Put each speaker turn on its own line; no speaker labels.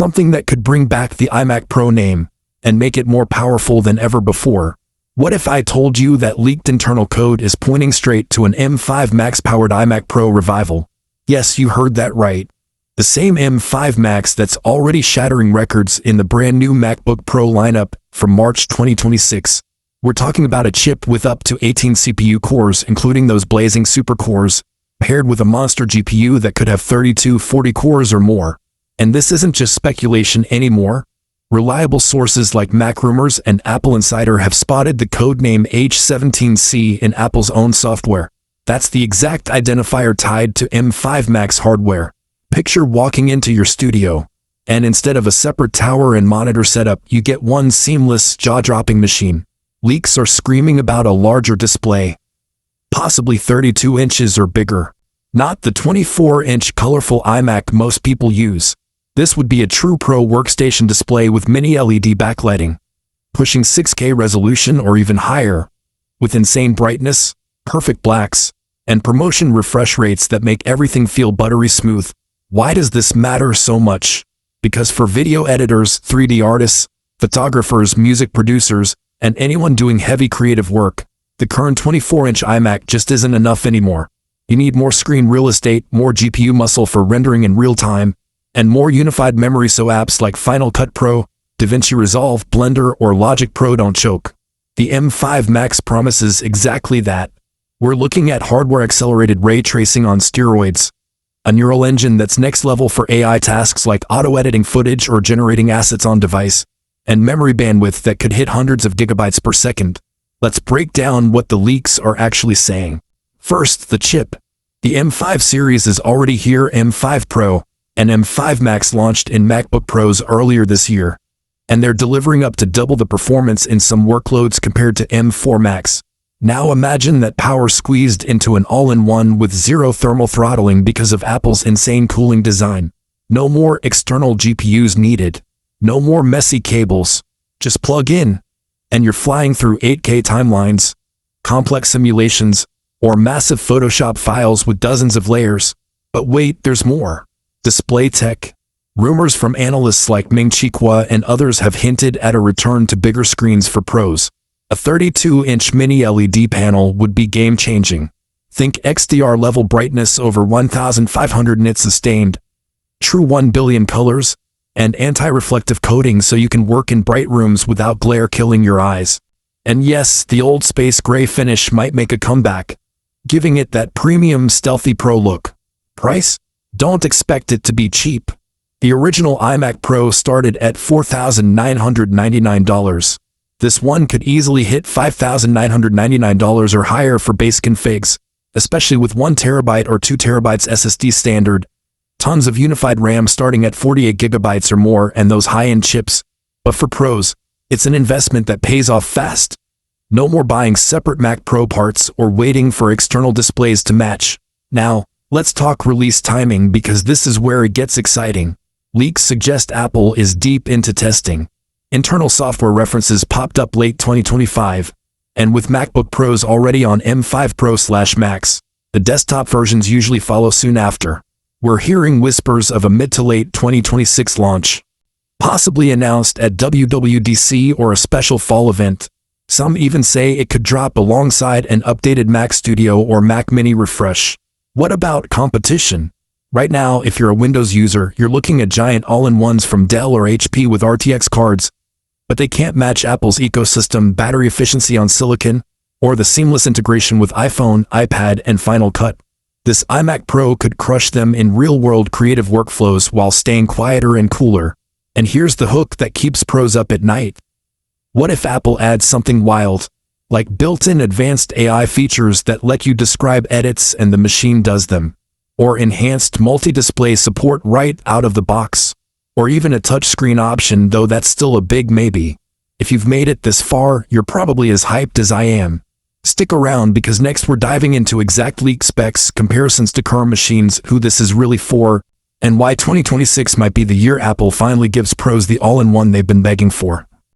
something that could bring back the iMac Pro name and make it more powerful than ever before. What if I told you that leaked internal code is pointing straight to an M5 Max-powered iMac Pro revival? Yes, you heard that right. The same M5 Max that's already shattering records in the brand new MacBook Pro lineup from March 2026. We're talking about a chip with up to 18 CPU cores, including those blazing super cores, paired with a monster GPU that could have 3240 cores or more. And this isn't just speculation anymore. Reliable sources like MacRumors and AppleInsider have spotted the codename H17C in Apple's own software. That's the exact identifier tied to M5 Max hardware. Picture walking into your studio, and instead of a separate tower and monitor setup, you get one seamless, jaw-dropping machine. Leaks are screaming about a larger display, possibly 32 inches or bigger. Not the 24-inch colorful iMac most people use. This would be a true pro workstation display with mini LED backlighting, pushing 6K resolution or even higher, with insane brightness, perfect blacks, and promotion refresh rates that make everything feel buttery smooth. Why does this matter so much? Because for video editors, 3D artists, photographers, music producers, and anyone doing heavy creative work, the current 24-inch iMac just isn't enough anymore. You need more screen real estate, more GPU muscle for rendering in real time, and more unified memory so apps like Final Cut Pro, DaVinci Resolve, Blender, or Logic Pro don't choke. The M5 Max promises exactly that. We're looking at hardware-accelerated ray tracing on steroids, a neural engine that's next level for AI tasks like auto-editing footage or generating assets on device, and memory bandwidth that could hit hundreds of gigabytes per second. Let's break down what the leaks are actually saying. First, the chip. The M5 series is already here. M5 Pro and M5 Max launched in MacBook Pros earlier this year, and they're delivering up to double the performance in some workloads compared to M4 Max. Now imagine that power squeezed into an all-in-one with zero thermal throttling because of Apple's insane cooling design. No more external GPUs needed. No more messy cables. Just plug in, and you're flying through 8K timelines, complex simulations, or massive Photoshop files with dozens of layers. But wait, there's more. Display tech. Rumors from analysts like Ming-Chi Kuo and others have hinted at a return to bigger screens for pros. A 32-inch mini LED panel would be game-changing. Think XDR-level brightness over 1,500 nits sustained, true 1 billion colors, and anti-reflective coating so you can work in bright rooms without glare killing your eyes. And yes, the old space gray finish might make a comeback, giving it that premium stealthy pro look. Price? Don't expect it to be cheap. The original iMac Pro started at $4,999. This one could easily hit $5,999 or higher for base configs, especially with 1 terabyte or 2 terabytes SSD standard. Tons of unified RAM starting at 48 gigabytes or more and those high-end chips. But for pros, it's an investment that pays off fast. No more buying separate Mac Pro parts or waiting for external displays to match. Now, let's talk release timing because this is where it gets exciting. Leaks suggest Apple is deep into testing. Internal software references popped up late 2025, and with MacBook Pros already on M5 Pro/Max, the desktop versions usually follow soon after. We're hearing whispers of a mid to late 2026 launch, possibly announced at WWDC or a special fall event. Some even say it could drop alongside an updated Mac Studio or Mac Mini refresh. What about competition? Right now, if you're a Windows user, you're looking at giant all-in-ones from Dell or HP with RTX cards, but they can't match Apple's ecosystem, battery efficiency on silicon, or the seamless integration with iPhone, iPad, and Final Cut. This iMac Pro could crush them in real-world creative workflows while staying quieter and cooler. And here's the hook that keeps pros up at night. What if Apple adds something wild, like built-in advanced AI features that let you describe edits and the machine does them? Or enhanced multi-display support right out of the box? Or even a touchscreen option, though that's still a big maybe. If you've made it this far, you're probably as hyped as I am. Stick around because next we're diving into exact leak specs, comparisons to current machines, who this is really for, and why 2026 might be the year Apple finally gives pros the all-in-one they've been begging for.